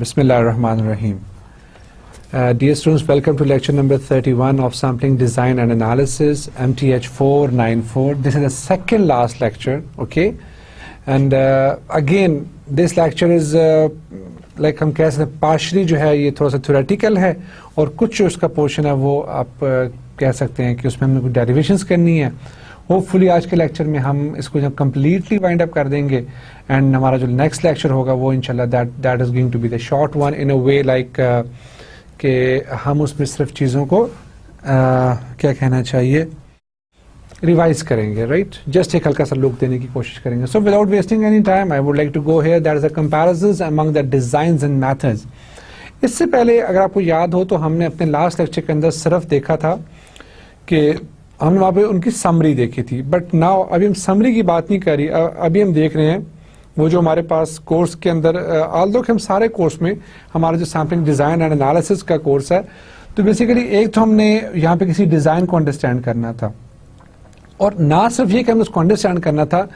Bismillahirrahmanirrahim. Dear students, welcome to lecture number 31 of Sampling Design and Analysis, MTH 494. This is the second last lecture, okay? And again, this lecture is like हम कह सकते हैं partially जो है ये थोड़ा सा theoretical है और कुछ जो उसका portion है वो आप कह सकते हैं कि उसमें हमने कुछ derivations करनी है. होपफुली आज के लेक्चर में हम इसको जब कम्प्लीटली वाइंड अप कर देंगे एंड हमारा जो नेक्स्ट लेक्चर होगा वो इंशाल्लाह that is going to be the short one in a way like कि हम उसमें सिर्फ चीज़ों को क्या कहना चाहिए रिवाइज करेंगे, राइट? जस्ट एक हल्का सा लुक देने की कोशिश करेंगे. So without wasting any time I would like to go here, that is a comparisons among the designs and methods. इससे पहले अगर आपको याद हो तो हमने अपने लास्ट लेक्चर के अंदर सिर्फ देखा था कि हमने वहाँ पे उनकी समरी देखी थी, बट नाउ अभी हम समरी की बात नहीं कर रही. अभी हम देख रहे हैं वो जो हमारे पास कोर्स के अंदर ऑल्दो कि हम सारे कोर्स में हमारा जो सैम्पलिंग डिज़ाइन एंड एनालिसिस का कोर्स है, तो बेसिकली एक तो हमने यहाँ पे किसी डिज़ाइन को अंडरस्टैंड करना था और ना सिर्फ ये कि हमें उसको अंडरस्टैंड करना था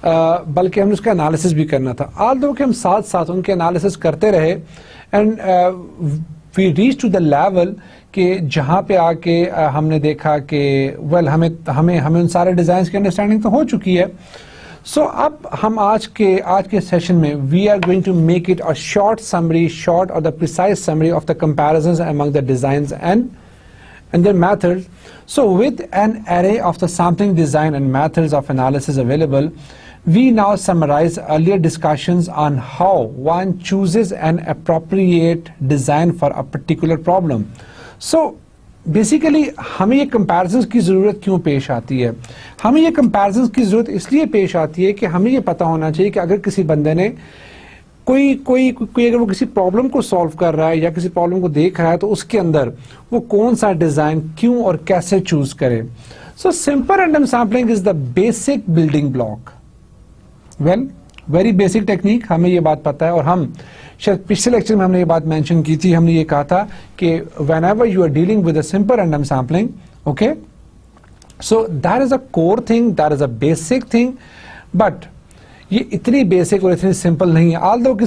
बल्कि हमने उसका एनालिसिस भी करना था. ऑल्दो कि हम साथ साथ उनके एनालिसिस करते रहे and we reach to the level कि जहाँ पे आके हमने देखा कि वेल हमें उन सारे डिज़ाइन की अंडरस्टैंडिंग तो हो चुकी है. सो अब हम आज के सेशन में we are going to make it a short summary, short और the precise summary of the comparisons among the designs and their methods. So with an array of the sampling design and methods of analysis available, we now summarize earlier discussions on how one chooses an appropriate design for a particular problem. So basically हमें ये comparisons की ज़रूरत क्यों पेश आती है? हमें ये comparisons की ज़रूरत इसलिए पेश आती है कि हमें ये पता होना चाहिए कि अगर किसी बंदे ने कोई अगर वो किसी प्रॉब्लम को सॉल्व कर रहा है या किसी प्रॉब्लम को देख रहा है तो उसके अंदर वो कौन सा डिज़ाइन क्यों और कैसे चूज करे. So simple random sampling is the basic building block. Well, very basic technique, हमें ये बात पता है और हम शायद पिछले लेक्चर में हमने ये बात मेंशन की थी. हमने ये कहा था कि whenever you are dealing with a simple random sampling, okay, so that is a core thing, that is a basic thing, but ये इतनी बेसिक और इतनी सिंपल नहीं है. ऑल्दो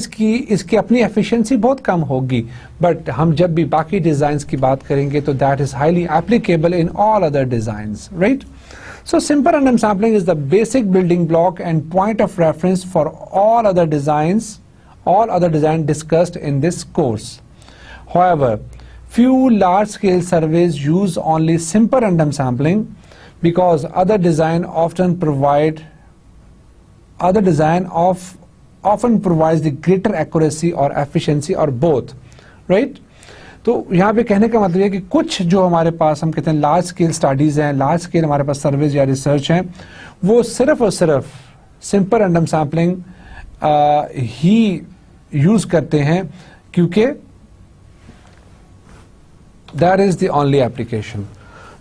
इसकी अपनी एफिशिएंसी बहुत कम होगी, बट हम जब भी बाकी डिजाइन्स की बात करेंगे तो that is highly applicable in all other designs, right? So simple random sampling is the basic building block and point of reference for all other designs discussed in this course. However, few large-scale surveys use only simple random sampling because other design often provides the greater accuracy or efficiency or both, right? तो यहाँ पे कहने का मतलब है कि कुछ जो हमारे पास हम कहते हैं लार्ज स्केल स्टडीज़ हैं, लार्ज स्केल हमारे पास सर्वेज या रिसर्च हैं, वो सिर्फ और सिर्फ सिंपल रैंडम सैम्पलिंग ही यूज़ करते हैं क्योंकि that is the only application.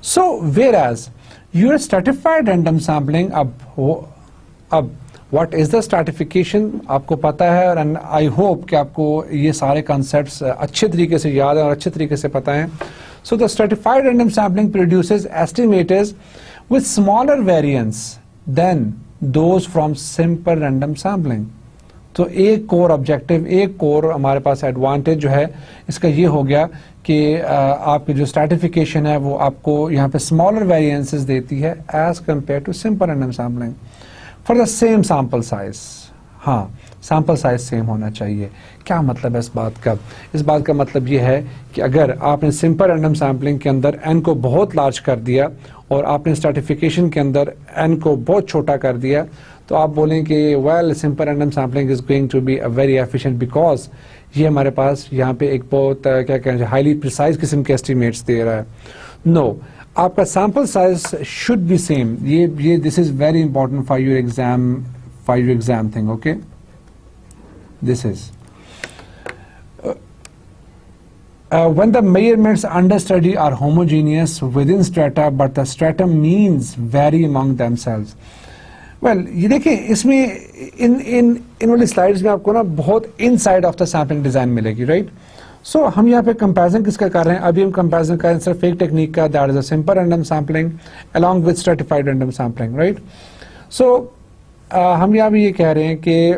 So whereas your stratified random sampling, अब व्हाट इज द स्ट्रैटिफिकेशन आपको पता है एंड आई होप कि आपको ये सारे कॉन्सेप्ट्स अच्छे तरीके से याद है और अच्छे तरीके से पता है. So the stratified random sampling produces estimators with smaller variance than those from simple random sampling. तो एक कोर ऑब्जेक्टिव, एक कोर हमारे पास एडवांटेज जो है इसका ये हो गया कि आपकी जो स्ट्रैटिफिकेशन है वो आपको यहाँ पे स्मॉलर वेरिएंसेस देती है as compare to simple random sampling for the same sample size. हाँ, सैम्पल साइज सेम होना चाहिए. क्या मतलब है इस बात का? इस बात का मतलब ये है कि अगर आपने सिंपल रैंडम सैम्पलिंग के अंदर n को बहुत लार्ज कर दिया और आपने स्ट्रैटिफिकेशन के अंदर n को बहुत छोटा कर दिया तो आप बोलें कि well simple random sampling is going to be a very efficient because ये हमारे पास यहाँ पे एक बहुत क्या कहते हैं हाईली प्रिसाइज किस्म के एस्टिमेट्स दे रहा है. नो, आपका sample size should be same. ये this is very important for your exam thing, okay. This is when the measurements under study are homogeneous within strata but the stratum means vary among themselves. Well, ये देखिए इसमें इन वाली slides में आपको ना बहुत inside of the sampling design मिलेगी, right? So हम यहाँ पे कंपैरिजन किसका कर रहे हैं? अभी हम कंपैरिजन कर रहे हैं सिर्फ एक टेक्निक का, that is a simple random sampling along with stratified random sampling, right? So हम यहाँ भी ये कह रहे हैं कि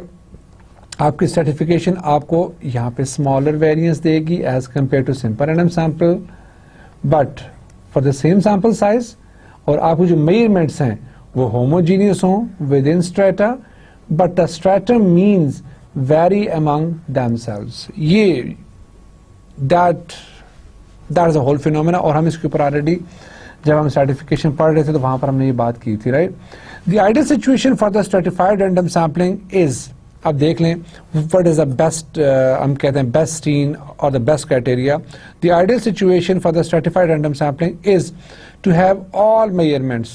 आपकी स्ट्रेटिफिकेशन आपको यहाँ पे स्मॉलर वेरिएंस देगी as compare to simple random sample, but for the same sample size, और आपको जो मेजरमेंट्स हैं वो होमोजीनियस हों within strata, but the stratum means vary among themselves. ये that is a whole phenomena, और हम इसके ऊपर ऑलरेडी जब हम स्ट्रेटिफिकेशन पढ़ रहे थे तो वहां पर हमने ये बात की थी, right. The ideal situation for the stratified random sampling is, अब देख लें व्हाट इज द बेस्ट, हम कहते हैं बेस्ट सीन और the best criteria. The ideal situation for the stratified random sampling is to have all measurements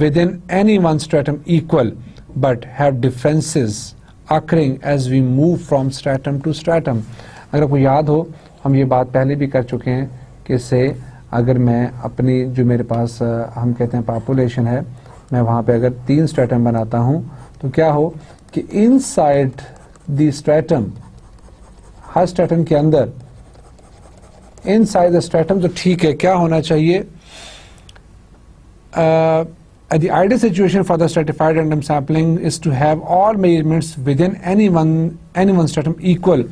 within any one stratum equal but have differences occurring as we move from stratum to stratum। अगर आपको याद हो हम ये बात पहले भी कर चुके हैं कि से अगर मैं अपनी जो मेरे पास हम कहते हैं पॉपुलेशन है, मैं वहाँ पे अगर 3 स्ट्रेटम बनाता हूँ तो क्या हो कि inside the stratum, her stratum के अंदर इनसाइड द स्ट्रेटम तो ठीक है, क्या होना चाहिए, the ideal situation for the stratified random sampling is to have all measurements within any one stratum equal.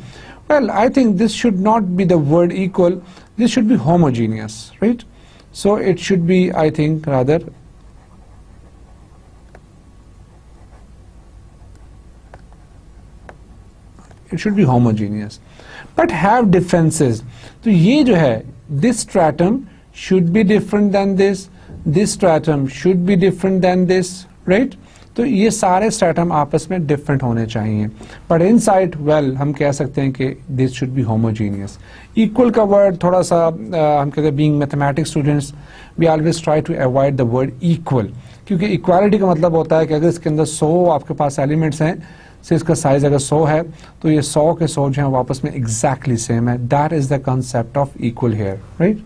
Well, I think this should not be the word equal, this should be homogeneous, right? So it should be, I think, rather it should be homogeneous, but have differences. तो ये जो है, this stratum should be different than this stratum should be different than this, right? तो ये सारे stratum आपस में different होने चाहिए, but inside, well, हम कह सकते हैं कि this should be homogeneous। Equal का word थोड़ा सा हम कहते हैं being mathematics students we always try to avoid the word equal, क्योंकि equality का मतलब होता है कि अगर इसके अंदर 100 आपके पास elements हैं, से इसका साइज अगर 100 है तो ये 100 के 100 जो हैं वापस में exactly same है। That is the concept of equal here, right?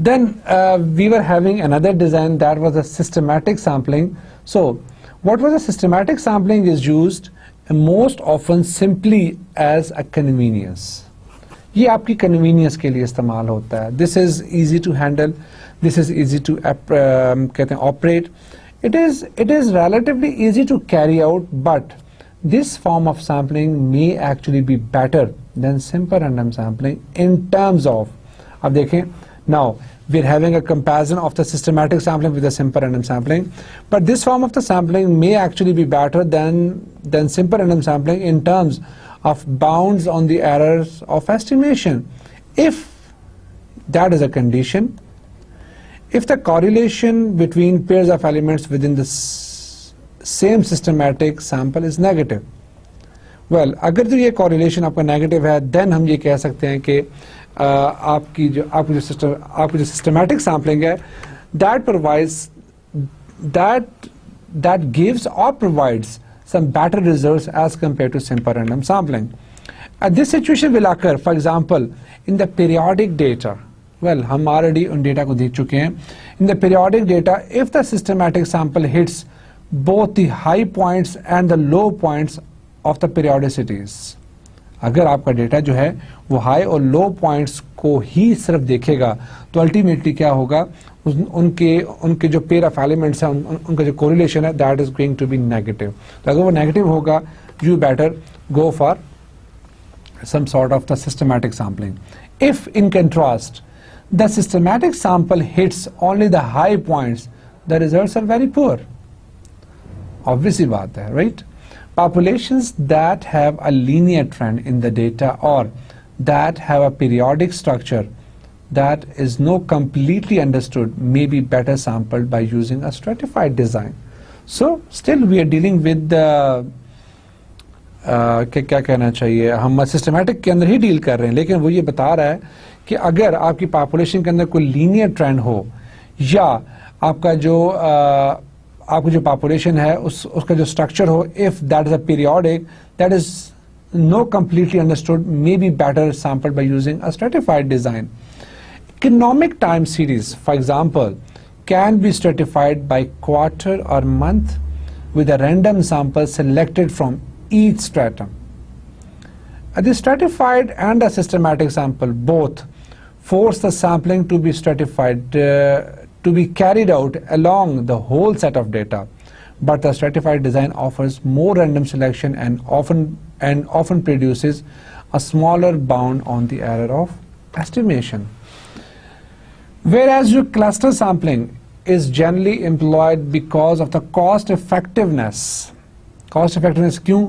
Then we were having another design that was a systematic sampling. So what was a systematic sampling is used most often simply as a convenience. ये आपकी convenience के लिए इस्तेमाल होता है। This is easy to handle, this is easy to कहते हैं operate. It is relatively easy to carry out, but this form of sampling may actually be better than simple random sampling in terms of, अब देखें, now we're having a comparison of the systematic sampling with the simple random sampling, but this form of the sampling may actually be better than simple random sampling in terms of bounds on the errors of estimation. If that is a condition, if the correlation between pairs of elements within the same systematic sample is negative, well, अगर तो ये correlation आपका negative है, then हम ये कह सकते हैं कि आपकी जो systematic sampling है, that provides, that gives or provides some better results as compared to simple random sampling. This situation will occur, for example, in the periodic data. Well, हम already उन data को देख चुके हैं. In the periodic data, if the systematic sample hits both the high points and the low points of the periodicities, अगर आपका data जो है वो हाई और लो पॉइंट्स को ही सिर्फ देखेगा तो अल्टीमेटली क्या होगा, उनके जो पेयर ऑफ एलिमेंट्स हैं उनका जो कोरिलेशन है that is going to be negative. तो अगर वो नेगेटिव होगा you better go for some sort of the systematic sampling. If in contrast the systematic sample hits only the high points, the results are very poor. Obviously बात है, right? Populations that have a linear trend in the data or that have a periodic structure that is not completely understood may be better sampled by using a stratified design. So still we are dealing with the क्या कहना चाहिए, हम systematic के अंदर ही deal कर रहे हैं, लेकिन वो ये बता रहा है कि अगर आपकी पॉपुलेशन के अंदर कोई लीनियर ट्रेंड हो या आपका जो पॉपुलेशन है उसका जो स्ट्रक्चर हो, if that is a periodic that is no completely understood may be better sampled by using a stratified design. Economic time series, for example, can be stratified by quarter or month with a random sample selected from each stratum. The stratified and a systematic sample both force the sampling to be stratified to be carried out along the whole set of data, but the stratified design offers more random selection and often produces a smaller bound on the error of estimation. Whereas your cluster sampling is generally employed because of the cost effectiveness. Cost effectiveness क्यों?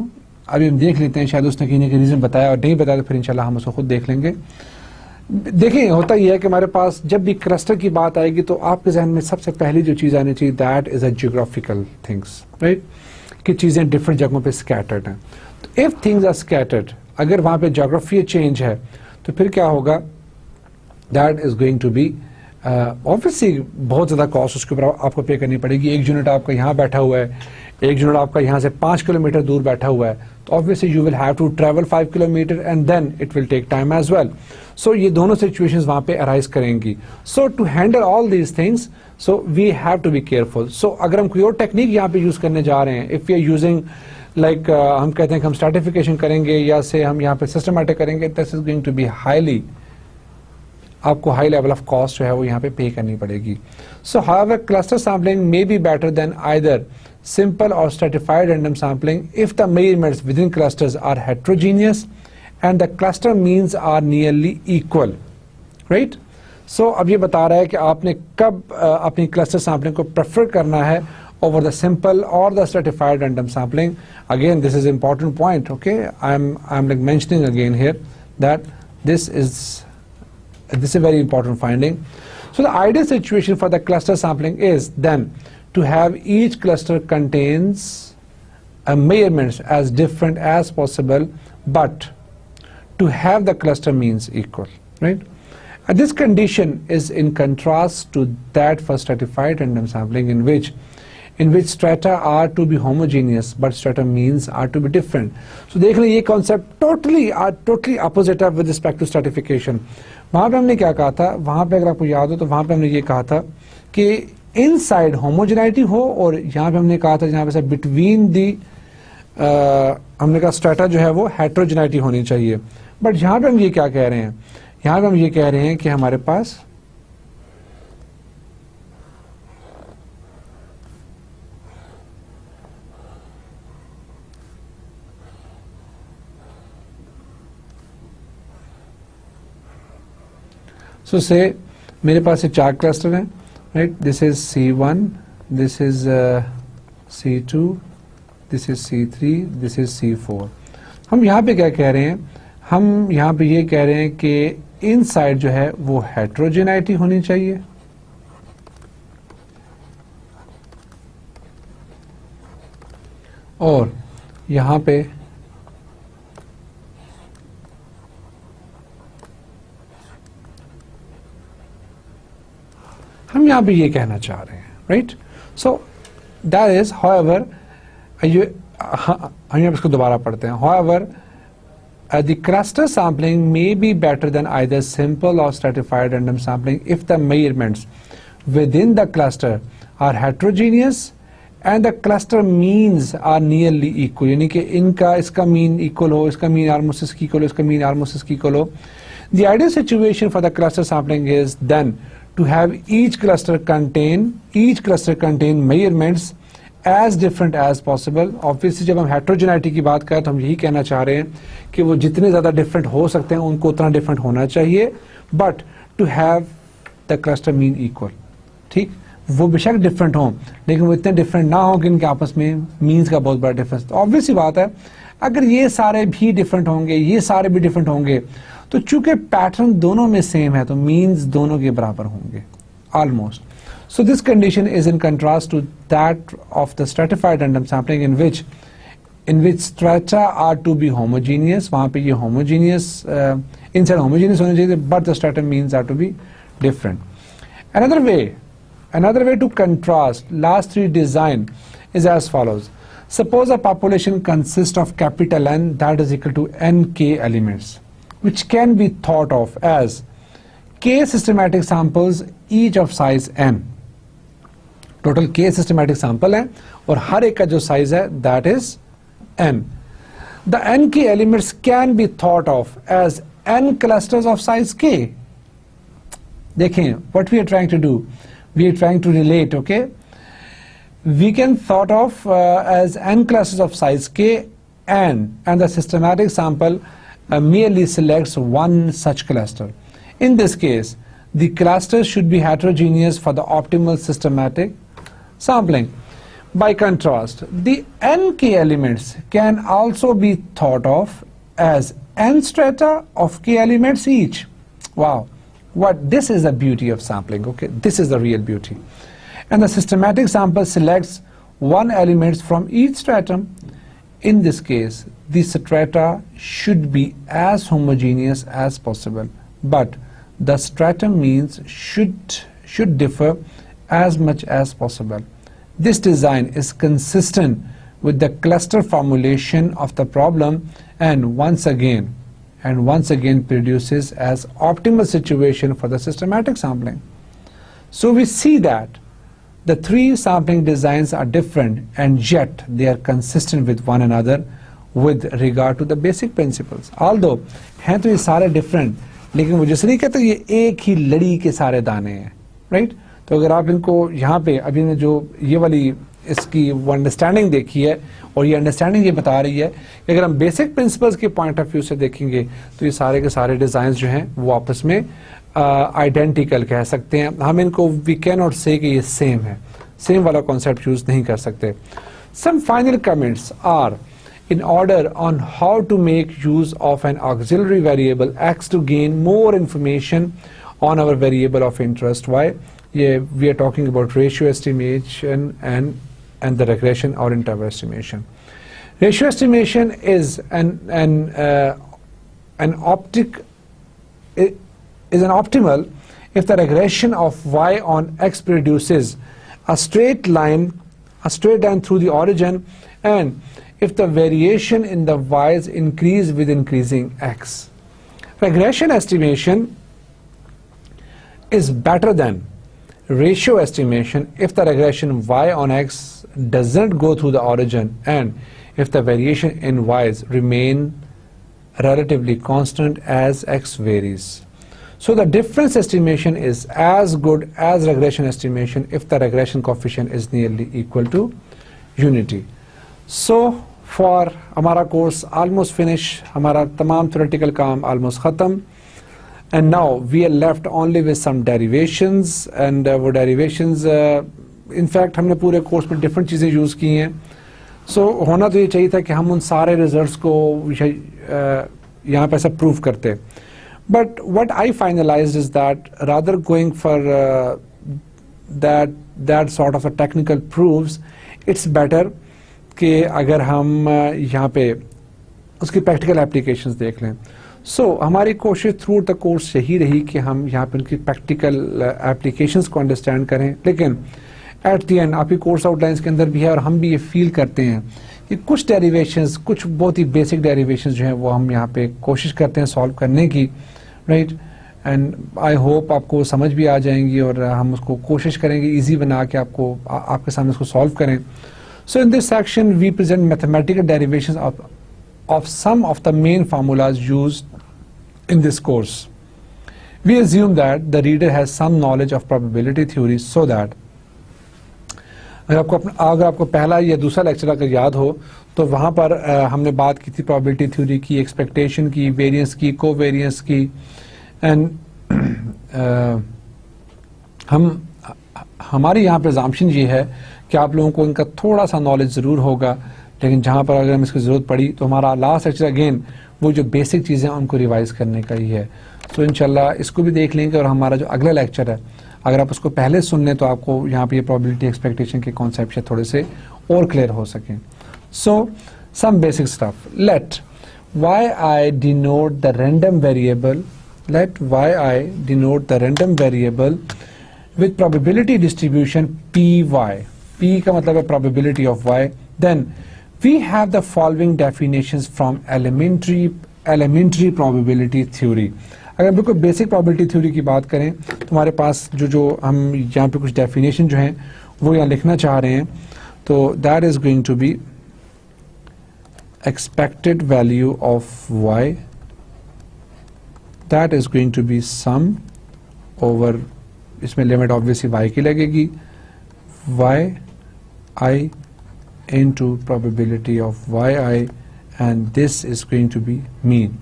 अभी हम देख लेते हैं, शायद उसने कहीं ना कहीं रीजन बताया और नहीं बताया तो फिर इंशाल्लाह हम उसको खुद देख लेंगे. देखिए होता यह है कि हमारे पास जब भी क्लस्टर की बात आएगी तो आपके जहन में सबसे पहली जो चीज़ आनी चाहिए that is a geographical things, right, कि चीज़ें डिफरेंट जगहों पे स्कैटर्ड हैं. तो इफ़ थिंग्स आर स्कैटर्ड, अगर वहाँ पे जोग्राफी चेंज है तो फिर क्या होगा, that is going to be obviously बहुत ज़्यादा कॉस्ट उसके ऊपर आपको पे करनी पड़ेगी. एक यूनिट आपका यहाँ बैठा हुआ है, एक यूनिट आपका यहाँ से 5 किलोमीटर दूर बैठा हुआ है, तो obviously you will have to travel 5 kilometre and then it will take time as well. So ये दोनों सिचुएशंस वहाँ पे अराइज करेंगी. So to handle all these things, so we have to be careful. So अगर हम कोई और technique यहाँ पे यूज़ करने जा रहे हैं, if you are using like हम कहते हैं कि हम स्ट्रैटिफिकेशन करेंगे या से हम यहाँ पे सिस्टमैटिक करेंगे, this is going to be highly, आपको हाई लेवल ऑफ कॉस्ट जो है वो यहाँ पे पे करनी पड़ेगी. So however cluster sampling may be better than either simple or stratified random sampling if the measurements within clusters are heterogeneous and the cluster means are nearly equal, right? So अब ये बता रहा है कि आपने कब अपनी cluster sampling को prefer करना है over the simple or the stratified random sampling. Again, this is important point, okay? I'm like mentioning again here that this is a very important finding. So the ideal situation for the cluster sampling is then to have each cluster contains measurements as different as possible, but to have the cluster means equal, right? And this condition is in contrast to that for stratified random sampling in which strata are to be homogeneous but strata means are to be different. So देख लें ये concept totally opposite है with respect to stratification. वहाँ पे हमने क्या कहा था, वहाँ पे अगर आपको याद हो तो वहाँ पे हमने ये कहा था कि इनसाइड होमोजेनिटी हो और यहाँ पे हमने कहा था जहाँ पे बिटवीन दी हमने कहा स्ट्रेटा जो है वो हेट्रोजेनिटी होनी चाहिए. बट यहाँ पे हम ये क्या कह रहे हैं, यहाँ पे हम ये कह रहे हैं कि हमारे पास से मेरे पास ये 4 क्लस्टर हैं, right? This is C1, this is C2, this is C3, this is C4. हम यहाँ पे क्या कह रहे हैं, हम यहाँ पे ये कह रहे हैं कि इनसाइड जो है वो हेट्रोजेनिटी होनी चाहिए और यहाँ पे हम यहाँ पे ये कहना चाह रहे हैं, right? So that is however, हम यहाँ इसको दोबारा पढ़ते हैं. However the cluster sampling may be better than either simple और stratified random sampling if the measurements within the cluster are heterogeneous and the cluster means are nearly equal, यानी कि इनका इसका मीन इक्वल हो, इसका mean almost इसकी equal हो, इसका मीन ऑलमोस्ट इसकी इक्वल हो. The ideal situation for the cluster sampling is then to have each cluster contain measurements as different as possible. Obviously जब हम heterogeneity की बात करें तो हम यही कहना चाह रहे हैं कि वो जितने ज़्यादा different हो सकते हैं उनको उतना different होना चाहिए, but to have the cluster mean equal. ठीक, वो बेशक different हों लेकिन वो इतने different ना हो कि इनके आपस में means का बहुत बड़ा difference. Obviously बात है अगर ये सारे भी different होंगे, ये सारे भी different होंगे, तो चूंकि पैटर्न दोनों में सेम है तो मीन्स दोनों के बराबर होंगे almost. So this condition is in contrast to that of the stratified random sampling in which strata are to be homogeneous. वहां पे ये होमोजीनियस इनसाइड होमोजीनियस होने चाहिए but the strata means are to be different. Another way to contrast last three design is as follows. Suppose a population consists of capital N that is equal to nk elements, which can be thought of as k systematic samples each of size n. Total k systematic sample है और हर एक का जो size है that is n. The nk elements can be thought of as n clusters of size k. देखें what we are trying to do. We are trying to relate, okay? we can thought of as n clusters of size k and the systematic sample merely selects one such cluster. In this case, the clusters should be heterogeneous for the optimal systematic sampling. By contrast, the nk elements can also be thought of as n strata of k elements each. Wow, this is the beauty of sampling, okay? This is the real beauty. And the systematic sample selects one element from each stratum. In this case, the strata should be as homogeneous as possible, but the stratum means should differ as much as possible. This design is consistent with the cluster formulation of the problem and once again produces as optimal situation for the systematic sampling. So we see that the three sampling designs are different and yet they are consistent with one another with regard to the basic principles. Although हैं तो ये सारे different, लेकिन वो जैसे नहीं कहते ये एक ही लड़ी के सारे दाने हैं, right? तो अगर आप इनको यहाँ पे अभी ने जो ये वाली इसकी वो अंडरस्टैंडिंग देखी है और ये अंडरस्टैंडिंग ये बता रही है कि अगर हम बेसिक प्रिंसिपल्स के पॉइंट ऑफ व्यू से देखेंगे तो ये सारे के सारे डिजाइन जो हैं वो आपस में आइडेंटिकल कह सकते हैं. हम इनको वी कैन नॉट से कि ये सेम है, सेम वाला कॉन्सेप्ट यूज नहीं कर सकते. Some final comments are in order on how to make use of an auxiliary variable x to gain more information on our variable of interest y. Yeah, we are talking about ratio estimation and the regression or interval estimation. Ratio estimation is an optimal if the regression of y on x produces a straight line through the origin and if the variation in the y's increase with increasing x. Regression estimation is better than ratio estimation if the regression y on x doesn't go through the origin and if the variation in y's remain relatively constant as x varies. So the difference estimation is as good as regression estimation if the regression coefficient is nearly equal to unity. So for हमारा course almost finish, हमारा तमाम theoretical काम almost ख़त्म, and now we are left only with some derivations and वो derivations in fact हमने पूरे course में different चीज़ें यूज़ की हैं. So होना तो ये चाहिए था कि हम उन सारे रिजल्ट्स को यहाँ पे ऐसा प्रूव करते. But what I finalized is that rather going for that sort of a technical proofs, it's better कि अगर हम यहाँ पे उसकी प्रैक्टिकल एप्लीकेशंस देख लें. सो हमारी कोशिश थ्रू द कोर्स यही रही कि हम यहाँ पे उनकी प्रैक्टिकल एप्लीकेशंस को अंडरस्टैंड करें, लेकिन एट द एंड आपकी कोर्स आउटलाइंस के अंदर भी है और हम भी ये फील करते हैं कि कुछ डेरिवेशंस, कुछ बहुत ही बेसिक डेरिवेशंस जो हैं वो हम यहाँ पे कोशिश करते हैं सॉल्व करने की, राइट. एंड आई होप आपको समझ भी आ जाएंगी और हम उसको कोशिश करेंगे ईजी बना के आपके सामने उसको सॉल्व करें. So in this section we present mathematical derivations of some of the main formulas used in this course. We assume that the reader has some knowledge of probability theory so that अगर आपको पहला या दूसरा lecture अगर याद हो तो वहाँ पर हमने बात की थी probability theory की, एक्सपेक्टेशन की, वेरिएंस की, कोवेरिएंस की, एंड हमारी यहाँ पे assumption ये है कि आप लोगों को इनका थोड़ा सा नॉलेज ज़रूर होगा, लेकिन जहाँ पर अगर हमें इसकी ज़रूरत पड़ी तो हमारा लास्ट लेक्चर अगेन वो जो बेसिक चीज़ें हैं उनको रिवाइज करने का ही है. सो इंशाल्लाह इसको भी देख लेंगे और हमारा जो अगला लेक्चर है अगर आप उसको पहले सुन लें तो आपको यहाँ पे ये प्रोबेबिलिटी एक्सपेक्टेशन के कॉन्सेप्ट थोड़े से और क्लियर हो सकें. So some basic stuff. Let Y I denote the random variable with probability distribution py. P का मतलब है probability of y. Then we have the following definitions from elementary probability theory. अगर बिल्कुल बेसिक probability theory की बात करें तो हमारे पास जो हम यहाँ पे कुछ definition जो हैं वो यहाँ लिखना चाह रहे हैं. तो that is going to be expected value of y. That is going to be sum over, इसमें लिमिट ऑब्वियसली y की लगेगी, y I into probability of yi, and this is going to be mean.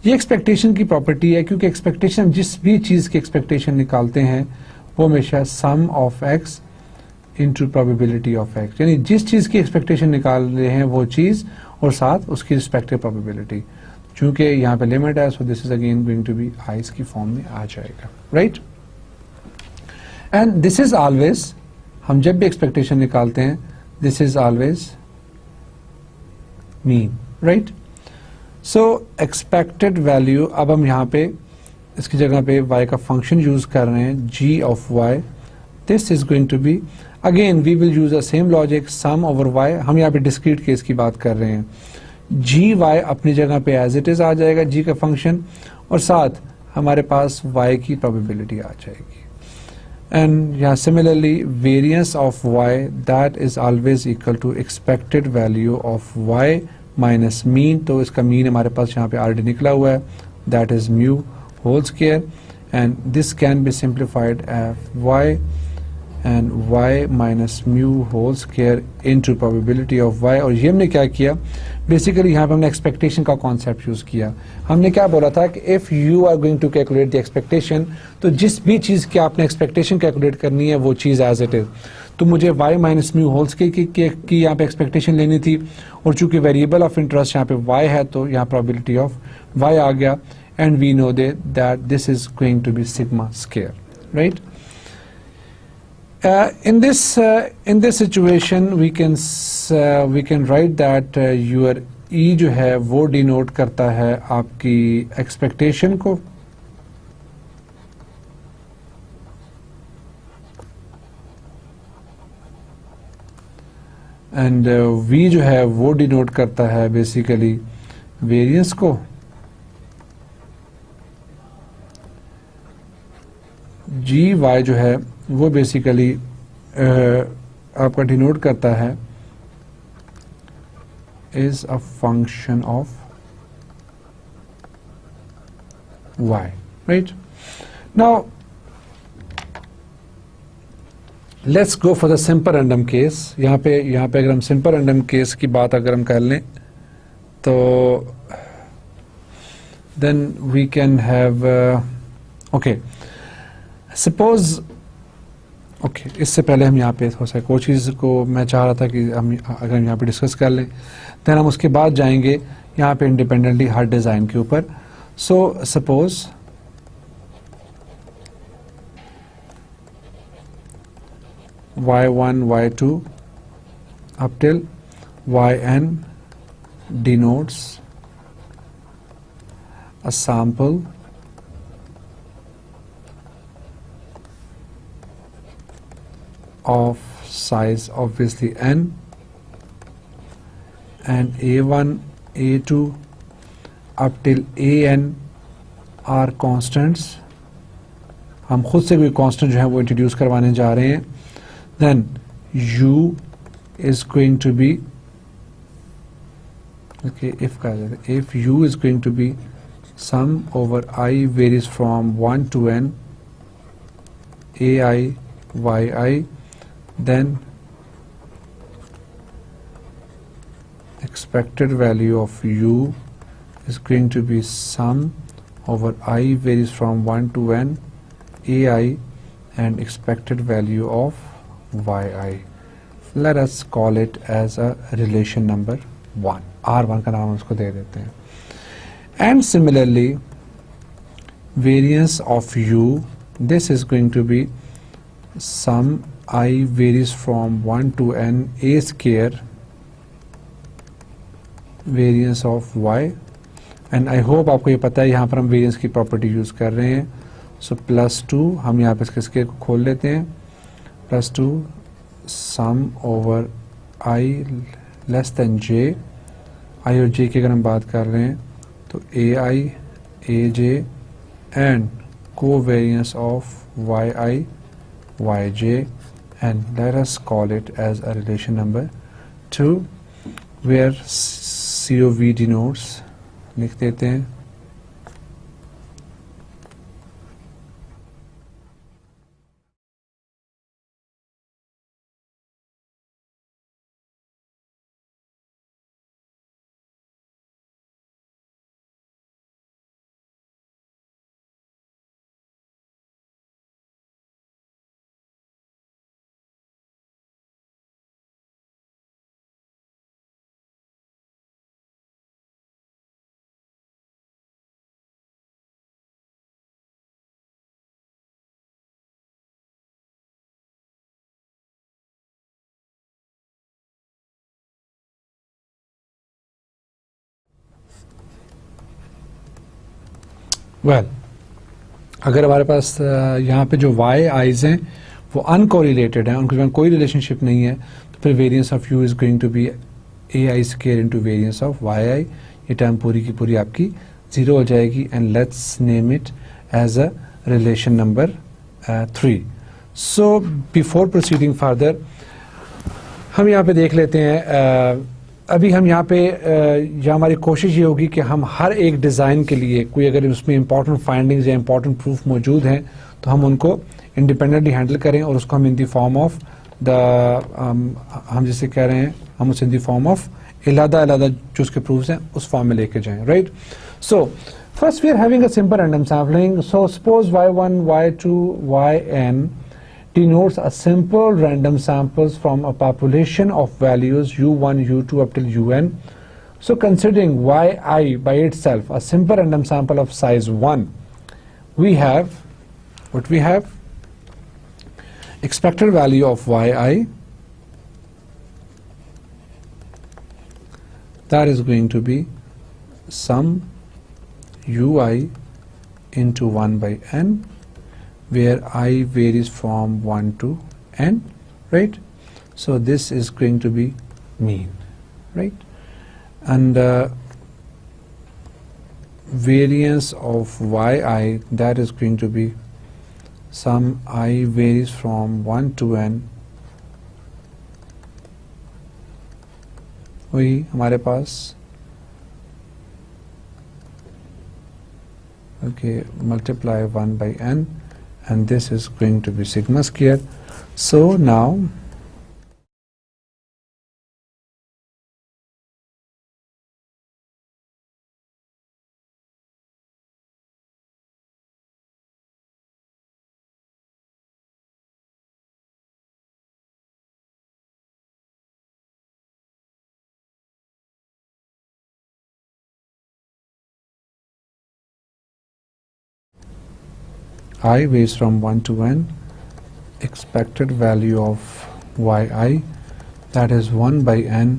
ये expectation की property है, क्योंकि expectation, जिस भी चीज़ की एक्सपेक्टेशन निकालते हैं वो हमेशा sum of X into probability of X, यानी जिस चीज़ की एक्सपेक्टेशन निकाल रहे हैं वो चीज़ और साथ उसकी रिस्पेक्टिव प्रोबेबिलिटी. चूंकि यहाँ पे लिमिट है, so this is again going to be आइस की फॉर्म में आ जाएगा, right. And this is always, हम जब भी एक्सपेक्टेशन निकालते हैं, this is always mean, right. So expected value, अब हम यहाँ पे इसकी जगह पे y का फंक्शन यूज कर रहे हैं, g of y. This is going to be, again we will use the same logic, sum over y. हम यहाँ पे डिस्क्रीट केस की बात कर रहे हैं. जी वाई अपनी जगह पे एज इट इज आ जाएगा, जी का फंक्शन, और साथ हमारे पास y की प्रोबेबिलिटी आ जाएगी. एंड यहाँ similarly variance of y, that is always equal to expected value of y minus mean. तो इसका मीन हमारे पास यहाँ पे ऑलरेडी निकला हुआ है, that is mu whole square, and this can be simplified as y and y minus mu whole square into probability of y. और ये हमने क्या किया, बेसिकली यहाँ पे हमने एक्सपेक्टेशन का कॉन्सेप्ट यूज किया. हमने क्या बोला था कि if you are going to calculate the expectation, तो जिस भी चीज़ की आपने एक्सपेक्टेशन कैलकुलेट करनी है वो चीज़ एज इट इज. तो मुझे y minus mu whole square की यहाँ पे एक्सपेक्टेशन लेनी थी, और चूंकि वेरिएबल ऑफ इंटरेस्ट यहाँ पे y है, तो यहाँ प्रोबेबिलिटी ऑफ y आ गया, and we know that this is going to be sigma square, right. In this situation we can write that your E जो है वो डिनोट करता है आपकी एक्सपेक्टेशन को, एंड V जो है वो डिनोट करता है बेसिकली वेरिएंस को. जी वाई जो है वो बेसिकली आपका डिनोट करता है is a function of y, right. Now let's go for the simple random case. यहाँ पे अगर हम सिंपल रैंडम केस की बात अगर हम कर लें, तो then we can have okay, suppose okay, इससे पहले हम यहाँ पे हो सके कोई चीज़ को मैं चाह रहा था कि हम अगर यहाँ पे डिस्कस कर लें, देन हम उसके बाद जाएंगे यहाँ पे इंडिपेंडेंटली हर डिज़ाइन के ऊपर. सो suppose y1 y2 up till yn denotes a sample of size obviously n, and a1 a2 up till an are constants. हम खुद से कोई कांस्टेंट जो है वो इंट्रोड्यूस करवाने जा रहे हैं. Then u is going to be okay, if u is going to be sum over I varies from 1 to n ai yi, then expected value of u is going to be sum over I varies from 1 to n ai and expected value of yi. Let us call it as a relation number 1. R1 का नाम उसको दे देते हैं. And similarly variance of u, this is going to be sum I varies from 1 to n a square variance of y, and I hope आपको ये पता है यहाँ पर हम वेरिएंस की प्रॉपर्टी यूज कर रहे हैं. सो +2, हम यहाँ पे इसके स्केयर को खोल लेते हैं, +2 sum over i less than j. i और j की अगर हम बात कर रहे हैं तो ai aj and covariance of yi yj, and let us call it as a relation number 2 where COV denotes, लिख देते हैं well, अगर हमारे पास यहाँ पे जो वाई आईज हैं वो अनकोरिलेटेड हैं, उनके कोई रिलेशनशिप नहीं है, तो फिर variance of U is going to be A I square into variance of Y I. ये टर्म पूरी की पूरी आपकी ज़ीरो हो जाएगी. And let's name it as a relation number 3. So before proceeding further हम यहाँ पे देख लेते हैं. अभी हम यहाँ पे या हमारी कोशिश ये होगी कि हम हर एक डिज़ाइन के लिए कोई अगर उसमें इंपॉर्टेंट फाइंडिंग्स या इंपॉर्टेंट प्रूफ मौजूद हैं तो हम उनको इंडिपेंडेंटली हैंडल करें और उसको हम in the form of the हम जैसे कह रहे हैं हम उसे इन द फॉर्म ऑफ अलग जो उसके प्रूफ्स हैं उस फॉर्म में लेके जाएं. Right. So first we are having a simple random sampling. So suppose y1 y2 yn denotes a simple random samples from a population of values u1 u2 up till un. So considering yi by itself a simple random sample of size 1, we have what we have expected value of yi, that is going to be sum ui into 1 by n, where I varies from 1 to n, right? So this is going to be mean, right? And variance of yi, that is going to be sum I varies from 1 to n. वही हमारे पास okay multiply 1 by n, and this is going to be sigma square. So now I varies from 1 to n, expected value of yi, that is 1 by n,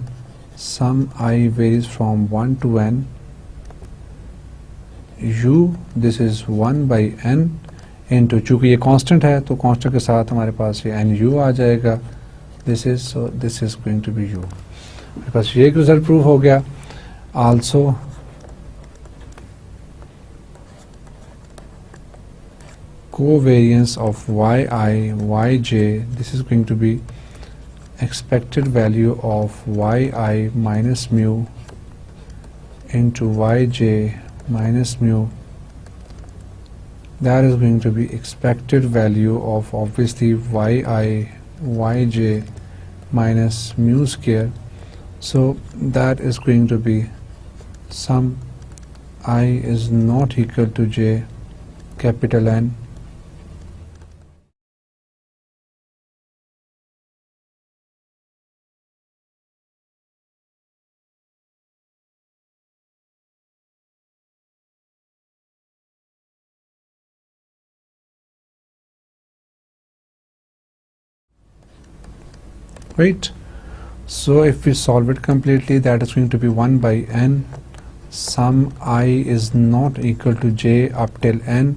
sum I varies from 1 to n, u, this is 1 by n into, चूँकि ये constant है तो constant के साथ हमारे पास ये N u आ जाएगा. This is so this is going to be u. मेरे पास ये एक रिजल्ट प्रूव हो गया. Also covariance of yi yj, this is going to be expected value of yi minus mu into yj minus mu, that is going to be expected value of obviously yi yj minus mu square. So that is going to be sum I is not equal to j capital N right. So if we solve it completely, that is going to be 1 by n, sum I is not equal to j up till n,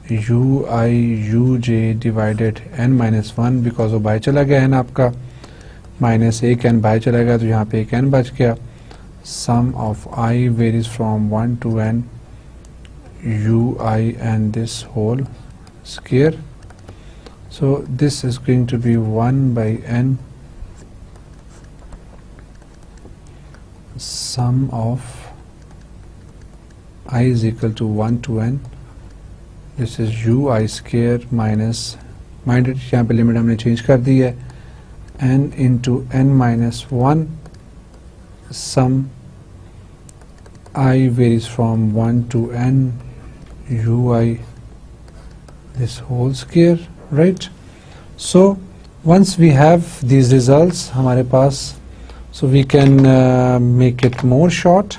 ui uj divided n minus 1, because वो bye चला गया n आपका, minus एक n bye चला गया तो यहाँ पे एक n बच गया. sum of I varies from 1 to n, ui and this whole square. So this is going to be 1 by n, sum of I is equal to 1 to n, this is ui square minus, mind यहाँ पे limit हमने change कर दी है, n into n minus 1, sum I varies from 1 to n, ui this whole square, right? So once we have these results हमारे पास, so we can make it more short,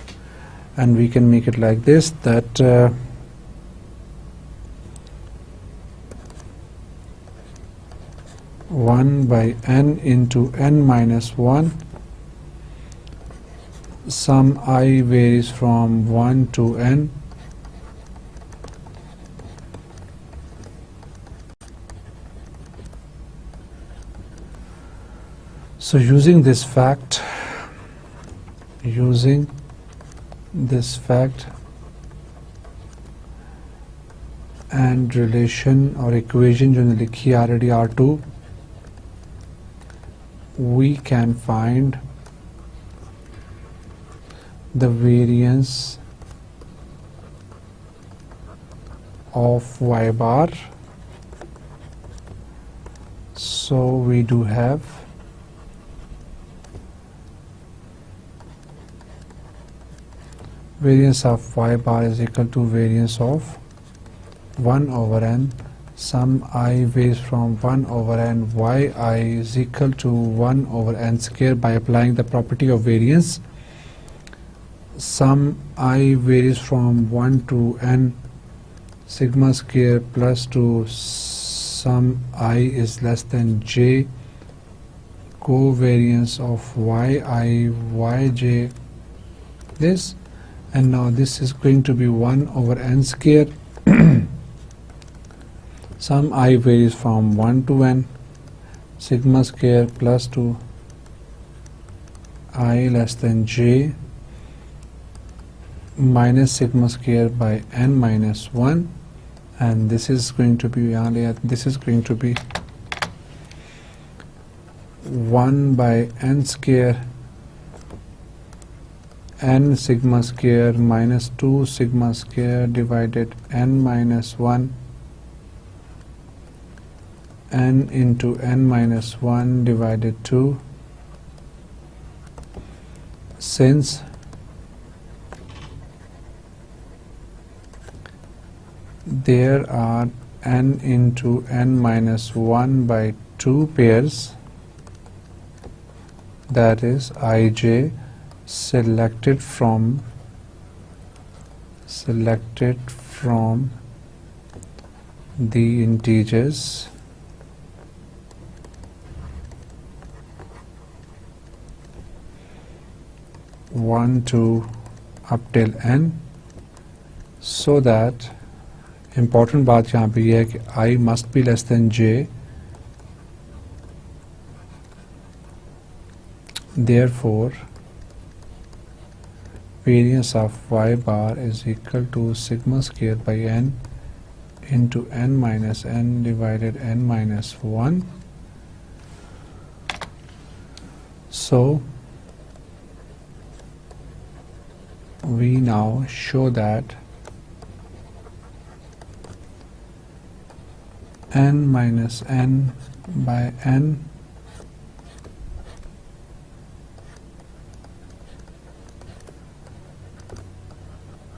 and we can make it like this, that 1 by n into n minus 1, sum I varies from 1 to n, So using this fact and relation or equation जो लिखी है already R2, we can find the variance of y bar. So we do have variance of y bar is equal to variance of 1 over n, sum I varies from 1 over n, yi is equal to 1 over n square by applying the property of variance. Sum I varies from 1 to n sigma square plus 2 sum I is less than j, covariance of yi, yj, this, and now this is going to be 1 over n square. Sum I varies from 1 to n, sigma square plus 2 I less than j minus sigma square by n minus 1, and this is going to be 1 by n square n sigma square minus 2 sigma square divided n minus 1 n into n minus 1 divided 2. Since there are n into n minus 1 by 2 pairs, that is ij selected from the integers one to up till n, so that important बात यहाँ पे ये है कि I must be less than j, therefore variance of y bar is equal to sigma square by n into n minus n divided n minus 1. So we now show that n minus n by n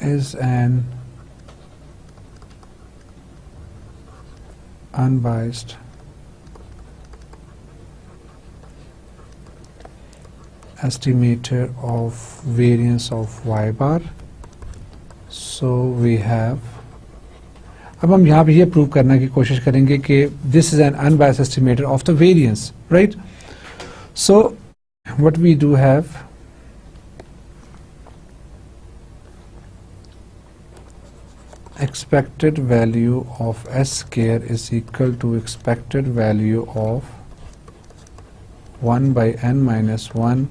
is an unbiased estimator of variance of y bar. So we have, अब हम यहाँ पे ये prove करने की कोशिश करेंगे कि this is an unbiased estimator of the variance, right? So what we do have, expected value of s square is equal to expected value of 1 by n minus 1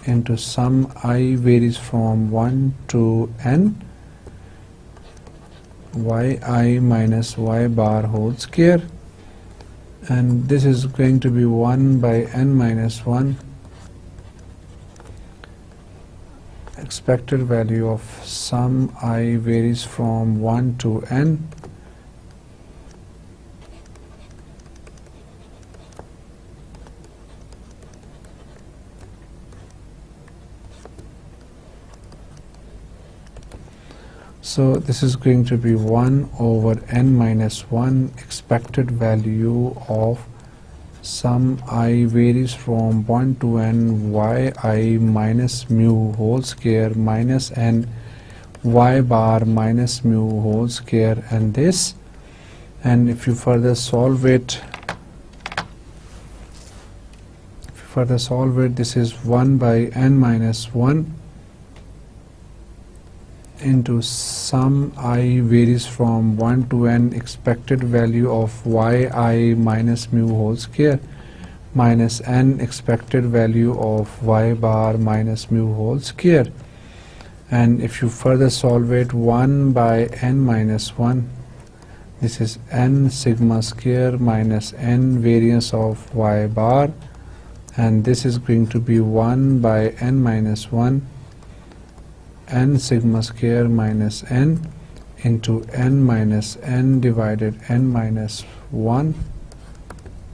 into sum I varies from 1 to n yi minus y bar whole square, and this is going to be 1 by n minus 1 expected value of sum I varies from 1 to n So this is going to be 1 over n minus 1 expected value of sum I varies from 1 to n yi minus mu whole square minus n y bar minus mu whole square, and this, and if you further solve it, this is 1 by n minus 1 into sum I varies from 1 to n expected value of yi minus mu whole square minus n expected value of y bar minus mu whole square. And if you further solve it, 1 by n minus 1, this is n sigma square minus n variance of y bar, and this is going to be 1 by n minus 1 n sigma square minus n into n minus n divided n minus 1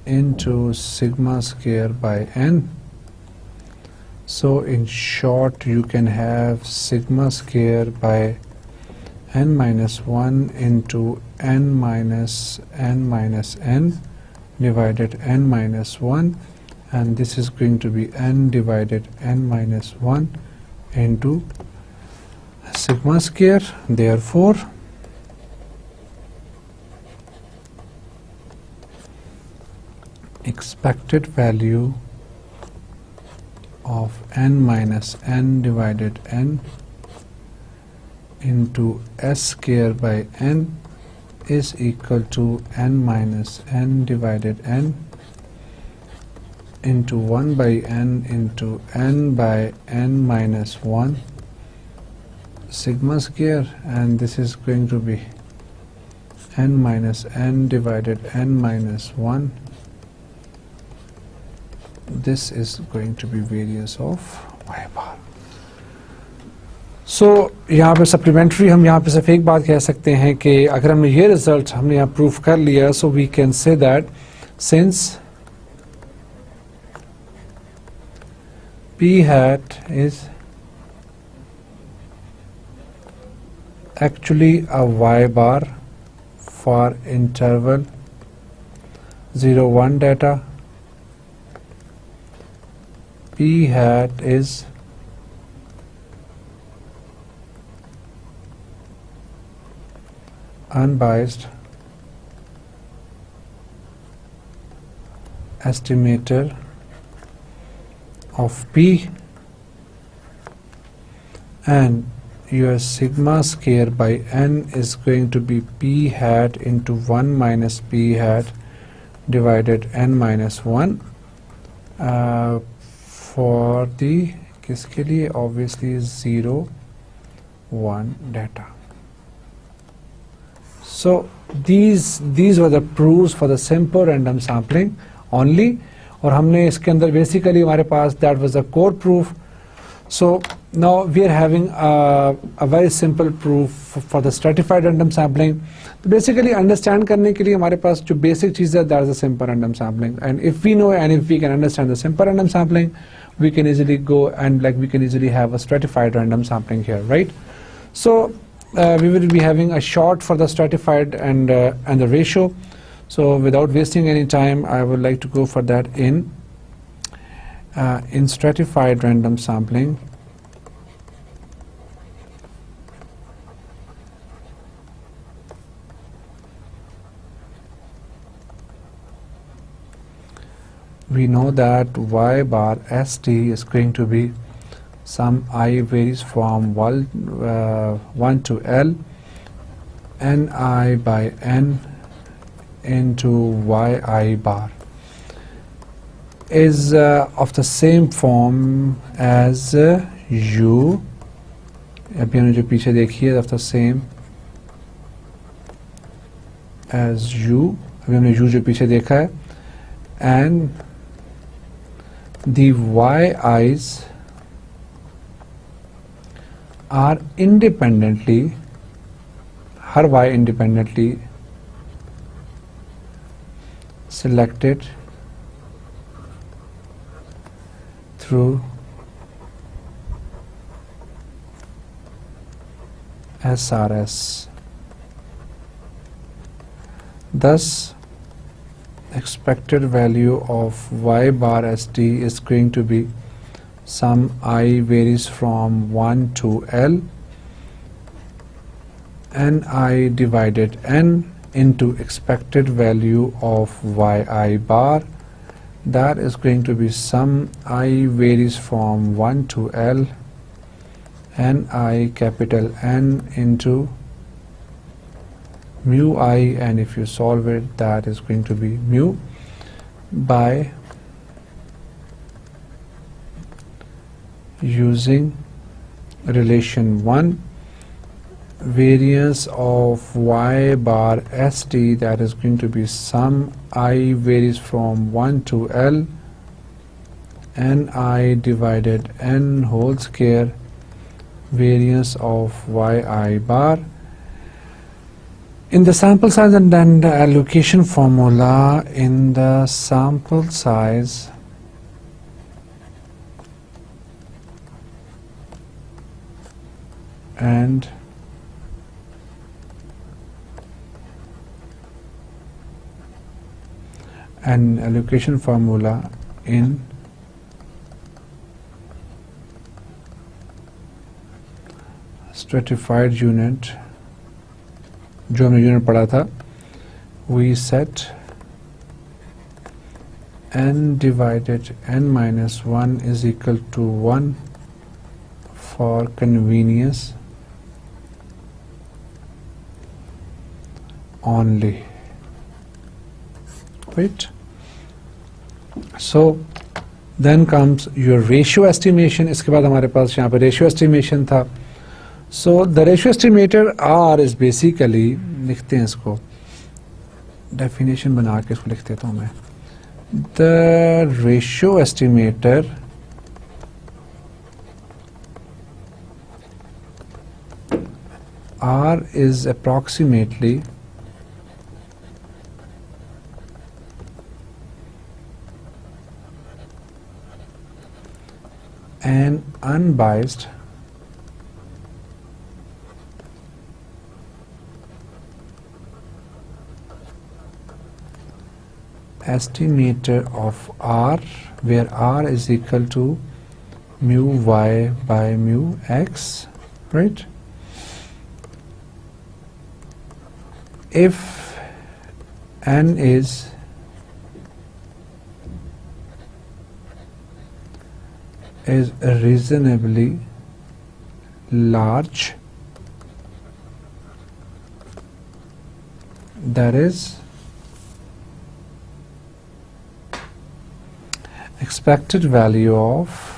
into sigma square by n. So in short, you can have sigma square by n minus 1 into n minus n divided n minus 1, and this is going to be n divided n minus 1 into sigma square. Therefore, expected value of n minus n divided n into s square by n is equal to n minus n divided n into 1 by n into n by n minus 1 sigma square, and this is going to be n minus n divided n minus 1. This is going to be variance of y bar. So यहाँ पे supplementary हम यहाँ पे सिर्फ एक बात कह सकते हैं कि अगर हमने ये रिजल्ट हमने यहाँ प्रूफ कर लिया, so we can say that since p hat is actually a y bar for interval 0-1 data, p hat is unbiased estimator of p, and your sigma square by n is going to be p hat into 1 minus p hat divided n minus 1 for the किसके लिए obviously 0-1 data. So these were the proofs for the simple random sampling only, और हमने इसके अंदर basically हमारे पास that was the core proof. So now we are having a very simple proof for the stratified random sampling. तो basically understand करने के लिए हमारे पास जो basic चीज़ है, that is a simple random sampling, and if we know and if we can understand the simple random sampling, we can easily go and we can easily have a stratified random sampling here, right? So we will be having a short for the stratified and the ratio. So without wasting any time, I would like to go for that in stratified random sampling. We know that y bar st is going to be some I varies from 1 to L ni by n into yi bar is of the same form as u. अभी हमने जो पीछे देखी है of the same as u. अभी हमने u जो पीछे देखा है, and the yi's are independently, her y independently selected through SRS. Thus, expected value of y bar st is going to be some I varies from 1 to L ni divided n into expected value of yi bar, that is going to be some I varies from 1 to L ni capital N into mu I, and if you solve it, that is going to be mu by using relation 1, variance of y bar st, that is going to be sum I varies from 1 to L, ni divided n whole square, variance of yi bar. In the sample size and then the allocation formula, in the sample size and an allocation formula in stratified unit, जो हमने unit पढ़ा था, we set n divided n minus 1 is equal to 1 for convenience only. Right? So then comes your ratio estimation. इसके बाद हमारे पास यहाँ पे ratio estimation था. So the ratio estimator R is basically, लिखते हैं इसको, definition बना के इसको लिख देता हूँ मैं. The ratio estimator R is approximately an unbiased estimator of R, where R is equal to mu y by mu x, right? If n is reasonably large, that is expected value of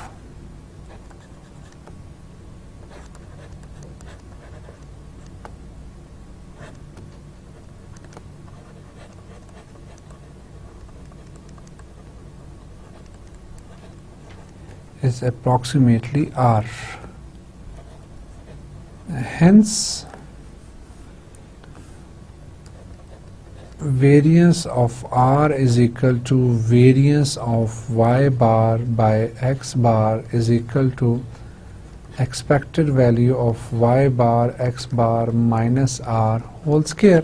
is approximately R. Hence, variance of R is equal to variance of y bar by x bar is equal to expected value of y bar x bar minus R whole square,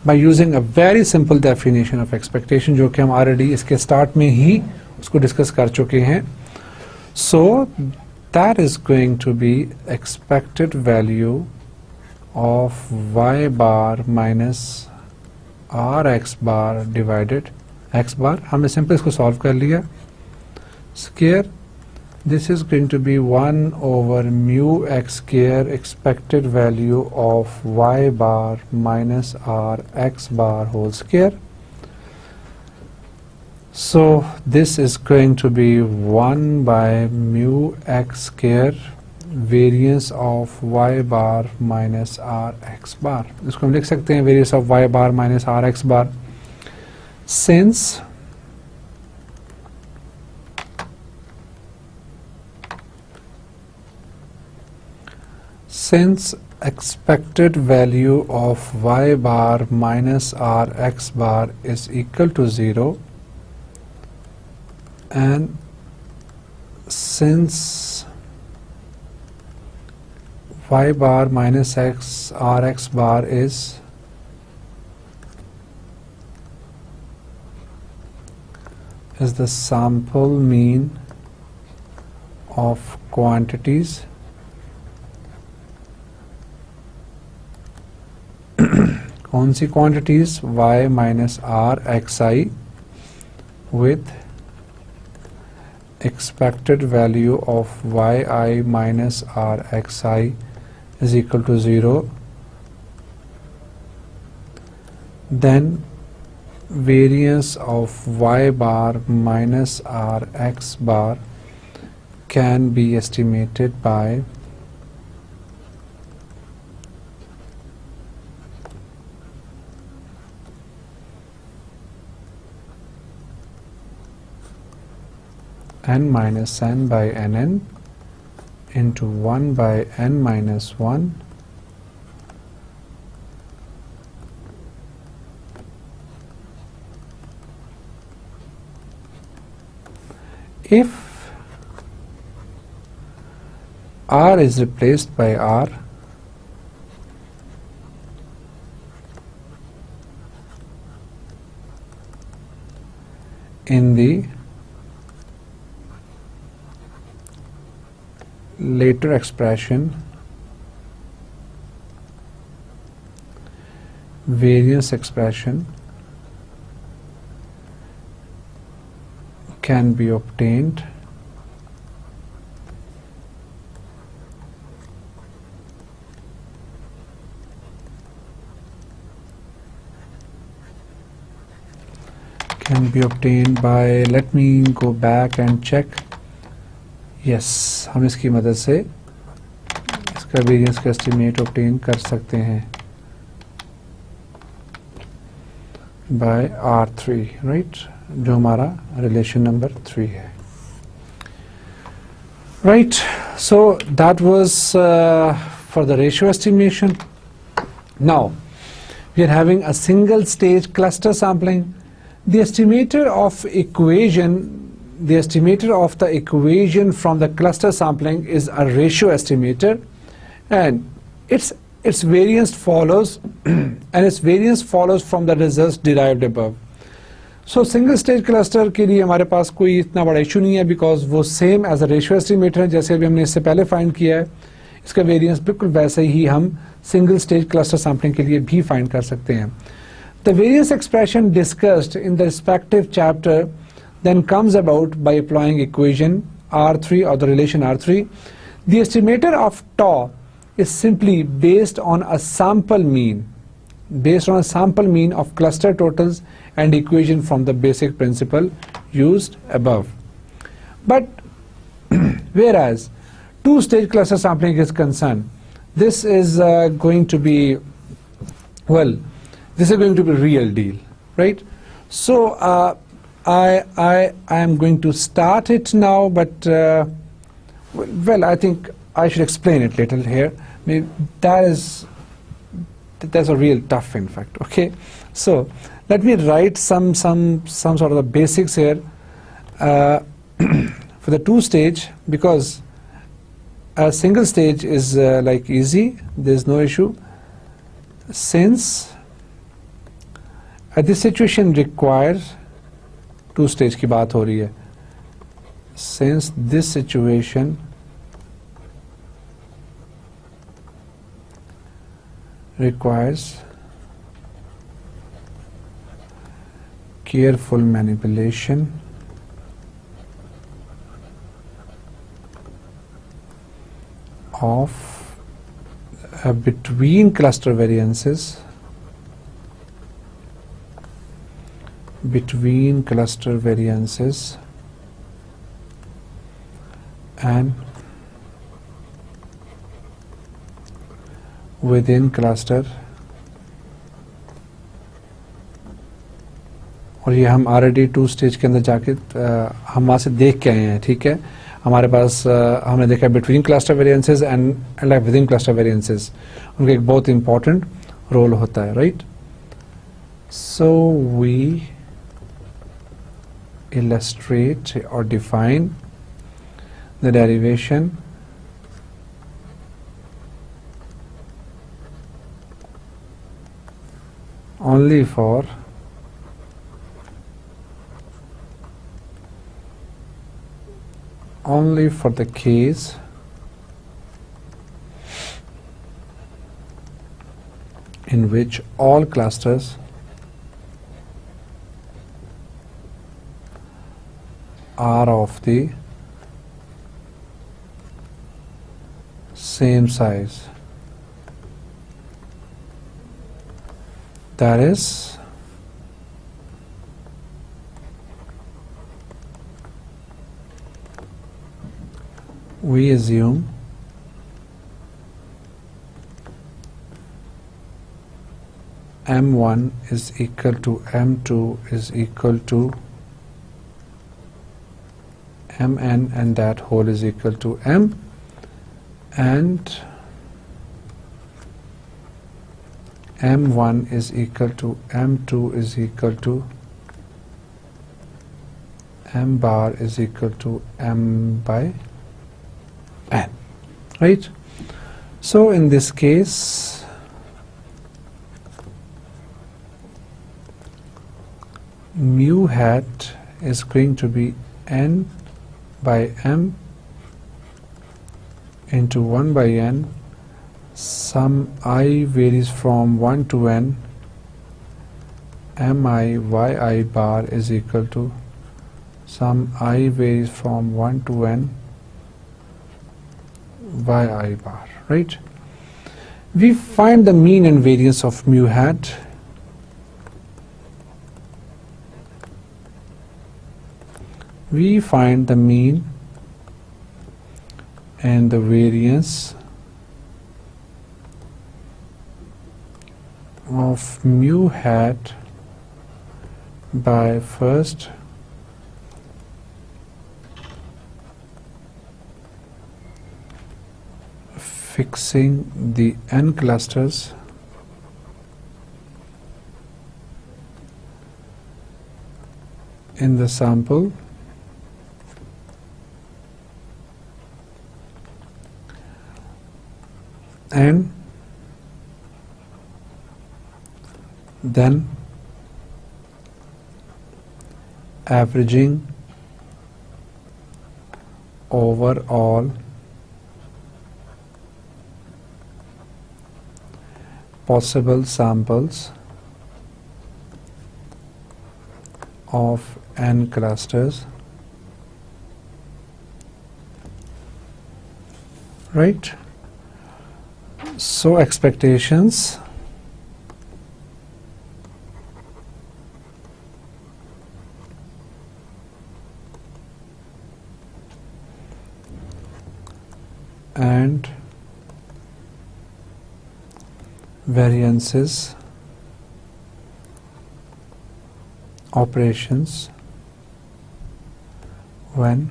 by using a very simple definition of expectation, जो कि हम already इसके start में ही उसको discuss कर चुके हैं. So that is going to be expected value of y bar minus r x bar divided x bar. हमने simple इसको solve कर लिया. Square, this is going to be 1 over mu x square, expected value of y bar minus r x bar whole square. So this is going to be 1 by mu x square, variance of y bar minus r x bar. इसको हम लिख सकते हैं variance of y bar minus r x bar. Since expected value of y bar minus r x bar is equal to 0, and since y bar minus x r x bar is the sample mean of quantities कौन सी quantities? y minus r xi with expected value of yi minus r xi is equal to 0, then variance of y bar minus r x bar can be estimated by n minus n by nn into 1 by n minus 1 if R is replaced by R in the later expression, variance expression can be obtained by, let me go back and check. Yes, हम इसकी मदद से इसका variance का estimate obtain कर सकते हैं by R3, right, जो हमारा रिलेशन नंबर 3 है. Right, so that was for the ratio estimation. Now we are having a single stage cluster sampling. The estimator of the equation from the cluster sampling is a ratio estimator, and its variance follows and its variance follows from the results derived above. So single stage cluster के लिए हमारे पास कोई इतना बड़ा issue नहीं है, because वो same as a ratio estimator है जैसे अभी हमने इससे पहले फाइंड किया है. इसका वेरिएंस बिल्कुल वैसे ही हम सिंगल स्टेज क्लस्टर सैम्पलिंग के लिए भी फाइंड कर सकते हैं. The variance expression discussed in the respective chapter then comes about by applying equation R3 or the relation R3. The estimator of tau is simply based on a sample mean of cluster totals and equation from the basic principle used above. But whereas two-stage cluster sampling is concerned, this is going to be real deal, right? So I am going to start it now, but I think I should explain it little here. Maybe that's a real tough, in fact. Okay, so let me write some sort of the basics here for the two-stage, because a single stage is like easy. There's no issue, since this situation requires two-stage की बात हो रही है. Since this situation requires careful manipulation of between cluster variances and within cluster. और ये हम already two stage के अंदर जाके हम वहाँ से देख के आए हैं. ठीक है, हमारे पास हमने देखा between cluster variances and like within cluster variances, उनका एक बहुत इंपॉर्टेंट रोल होता है, right? So we illustrate or define the derivation only for the case in which all clusters are of the same size. That is, we assume M1 is equal to M2 is equal to Mn, and that whole is equal to M, and M1 is equal to M2 is equal to M bar is equal to M by N, right? So in this case, mu hat is going to be N by M into 1 by N. Sum I varies from 1 to N. Mi yi bar is equal to sum I varies from 1 to N yi bar, right? We find the mean and variance of mu hat. We find the mean and the variance of mu hat by first fixing the n clusters in the sample and then averaging over all possible samples of n clusters, right? So expectations and variances operations when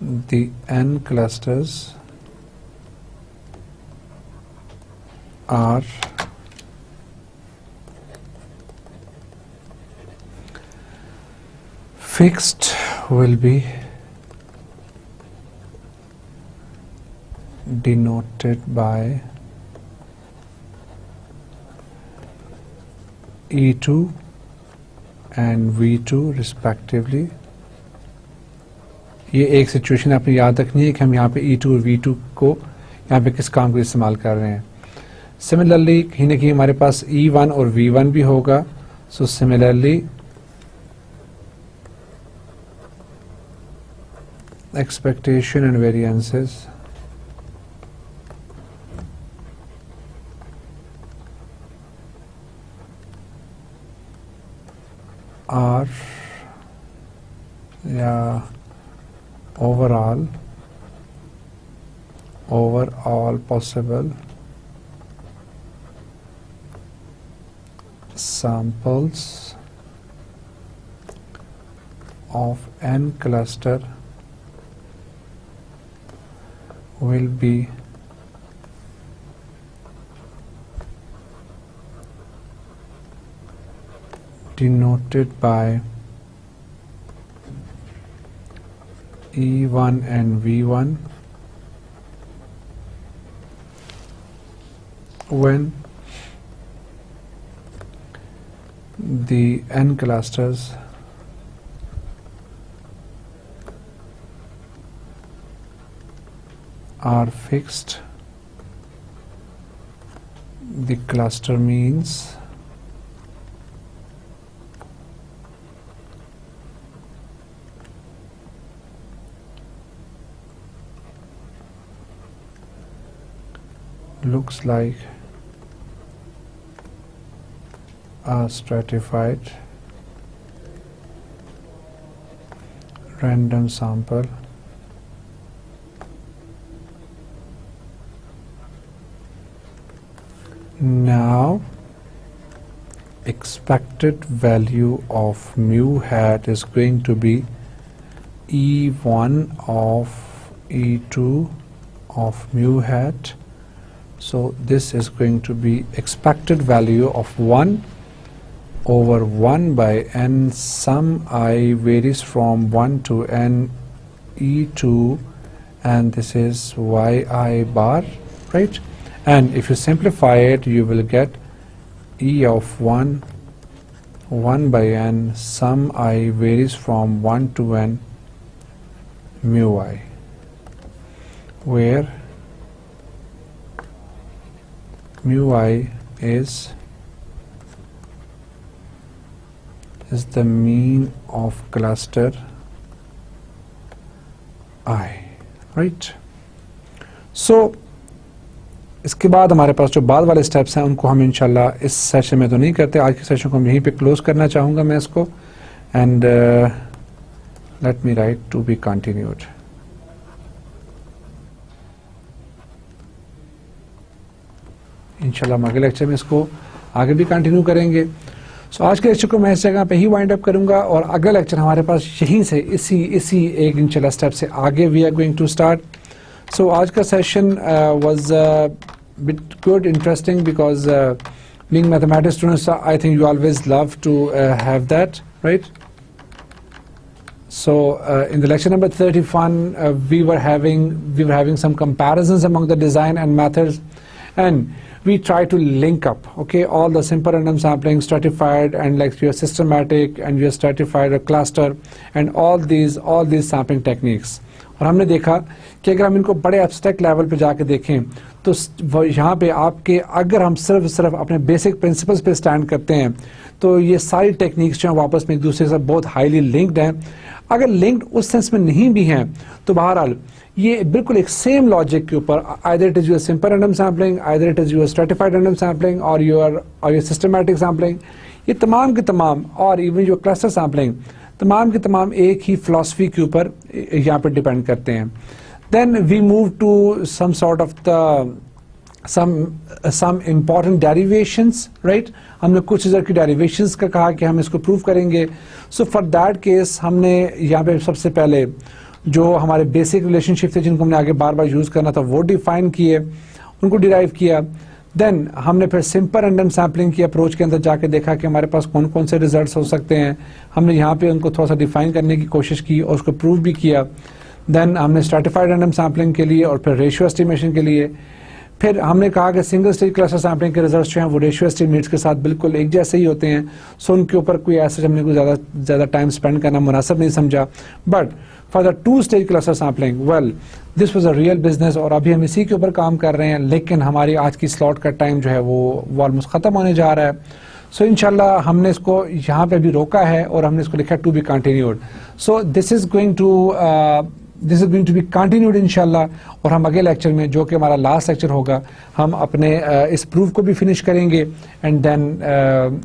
the n clusters are fixed will be denoted by E2 and V2 respectively. ये एक situation आपने याद रखनी है कि हम यहाँ पे E2 और V2 को यहाँ पे किस काम को इस्तेमाल कर रहे हैं. सिमिलरली कहीं ना कहीं हमारे पास E1 और V1 भी होगा. So similarly expectation and variances are overall possible samples of n cluster will be denoted by E1 and V1 when the n clusters are fixed. The cluster means looks like a stratified random sample Now expected value of mu hat is going to be E1 of E2 of mu hat. So this is going to be expected value of 1 over 1 by n sum I varies from 1 to n E2, and this is yi bar, right? And if you simplify it, you will get E of 1 by n sum I varies from 1 to n mu I, where mu I is the mean of cluster I, right? So इसके बाद हमारे पास जो बाद वाले steps हैं उनको हम इंशाल्लाह इस सेशन में तो नहीं करते. आज के सेशन को हम यहीं पे क्लोज करना चाहूँगा मैं इसको. And let me write to be continued. इंशाल्लाह हम अगले लेक्चर में इसको आगे भी कंटिन्यू करेंगे. सो आज के लेक्चर को मैं इस जगह पे ही वाइंड अप करूंगा और अगला लेक्चर हमारे पास यहीं से इसी एक इंशाल्लाह स्टेप से आगे we are going to start. So आज का session was bit good, interesting, because being mathematics students, I think you always love to have that, right? So in the lecture number 31, we were having some comparisons among the design and methods, and we try to link up, okay, all the simple random sampling, stratified, and like your systematic and your stratified or cluster, and all these sampling techniques. और हमने देखा कि अगर हम इनको बड़े abstract level पे जाके देखें तो यहाँ पे आपके अगर हम सिर्फ अपने बेसिक प्रिंसिपल्स पे स्टैंड करते हैं तो ये सारी टेक्निक्स जो हैं वापस में एक दूसरे से बहुत हाईली लिंक्ड हैं. अगर लिंक्ड उस सेंस में नहीं भी हैं तो बहरहाल ये बिल्कुल एक सेम लॉजिक के ऊपर, either it is your simple random sampling, either it is your stratified random sampling और योर सिस्टमैटिक सैम्पलिंग, ये तमाम के तमाम, और इवन योर क्लस्टर सैम्पलिंग, तमाम के तमाम एक ही फिलॉसफी के ऊपर यहाँ पर डिपेंड करते हैं. Then we move to some sort of the some important derivations, right? हमने कुछ इधर की derivations का कहा कि हम इसको प्रूव करेंगे. So for that case हमने यहाँ पे सबसे पहले जो हमारे बेसिक रिलेशनशिप थे जिनको हमने आगे बार बार यूज़ करना था वो डिफाइन किए, उनको डिराइव किया. देन हमने फिर सिंपल रैंडम सैम्पलिंग की अप्रोच के अंदर जाके देखा कि हमारे पास कौन कौन से रिजल्ट्स हो सकते हैं. हमने यहाँ पे उनको थोड़ा सा डिफाइन करने की कोशिश की और उसको प्रूव भी किया. देन हमने स्ट्रेटिफाइड रैंडम सैम्पलिंग के लिए और फिर रेशियो एस्टिमेशन के लिए फिर हमने कहा कि सिंगल स्टेज क्लस्टर सैम्पलिंग के रिजल्ट्स जो हैं वो रेशियो एस्टिमेट्स के साथ बिल्कुल एक जैसे ही होते हैं. सो उनके ऊपर कोई ऐसा हमने कोई ज़्यादा टाइम स्पेंड करना मुनासिब नहीं समझा. But for the two stage cluster sampling, well this was a real business और अभी हम इसी के ऊपर काम कर रहे हैं. लेकिन हमारी आज की स्लॉट का टाइम जो है वो ऑलमोस्ट ख़त्म होने जा रहा है. सो इंशाल्लाह हमने इसको यहाँ पे भी रोका है और हमने इसको लिखा to be continued. So this is going to be continued इंशाल्लाह. और हम अगले लेक्चर में, जो कि हमारा लास्ट लेक्चर होगा, हम अपने इस प्रूफ को भी फिनिश करेंगे. And then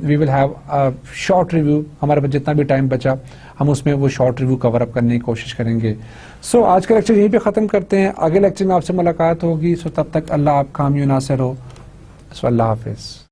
we will have a short review. हमारे पास जितना भी टाइम बचा हम उसमें वो शॉर्ट रिव्यू कवर अप करने की कोशिश करेंगे. सो आज का लेक्चर यहीं पे ख़त्म करते हैं. अगले लेक्चर में आपसे मुलाकात होगी. सो तब तक अल्लाह आप कामयाब नासिर हो. सो अल्लाह हाफिज़.